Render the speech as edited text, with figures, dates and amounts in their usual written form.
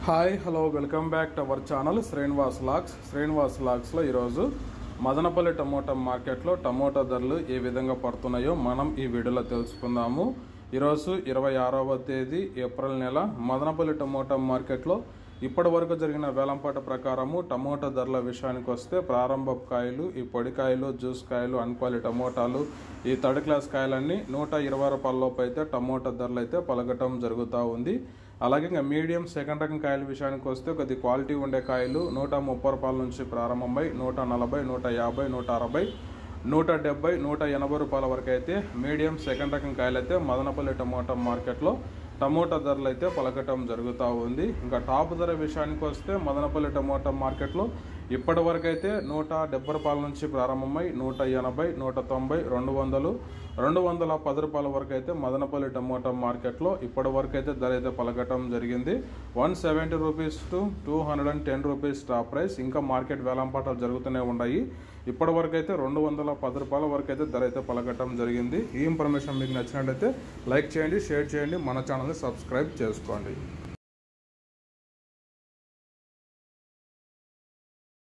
Hi hello welcome back to our channel Srinivas వ్లాగ్స్లో ఈరోజు Madanapalli tomato మార్కెట్లో టమోటా ధరలు ఏ విధంగా పడుతున్నాయో మనం ఈ వీడియోలో తెలుసుకుందాము. ఈరోజు 26వ తేదీ ఏప్రిల్ నెల మదనపల్లి టమోటా మార్కెట్లో ఇప్పటి వరకు జరిగిన వేలంపాట ప్రకారము టమోటా ధరల విషయానికి వస్తే ప్రారంభ కాయలు, ఈ పొడికాయలు, జ్యూస్ కాయలు, అన్క్వాలి టమోటాలు, ఈ థర్డ్ క్లాస్ కాయలన్నీ 120 రూపాయలలోపు అయితే టమోటా ధరలు అయితే పలకటం జరుగుతూ ఉంది. అలాగే ఇంకా మీడియం సెకండ్ రకం కాయల విషయానికి వస్తే కొద్ది క్వాలిటీ ఉండే కాయలు 130 రూపాయల నుంచి ప్రారంభమై 140, 150, 160, 170, 180 రూపాయల వరకు అయితే మీడియం సెకండ్ రకం కాయలు అయితే మదనపల్లి టమోటా మార్కెట్లో టమోటా ధరలు అయితే పలకటం జరుగుతూ ఉంది. ఇంకా టాప్ ధర విషయానికి వస్తే మదనపల్లి టమోటా మార్కెట్లో ఇప్పటి వరకు అయితే 170 రూపాయల నుంచి ప్రారంభమై 180, 190, 200, 210 రూపాయల వరకు అయితే మదనపల్లి టమోటా మార్కెట్లో ఇప్పటి వరకు అయితే ధర అయితే పలకటం జరిగింది. 170 rupees to 210 rupees top price. ఇంకా మార్కెట్ వేలంపాటాలు జరుగుతూనే ఉన్నాయి. ఇప్పటి వరకు అయితే 210 రూపాయల వరకు అయితే ధర అయితే పలకటం జరిగింది. ఈ ఇన్ఫర్మేషన్ మీకు నచ్చినట్లయితే లైక్ చేయండి, షేర్ చేయండి, మన ఛానల్ని సబ్స్క్రైబ్ చేసుకోండి.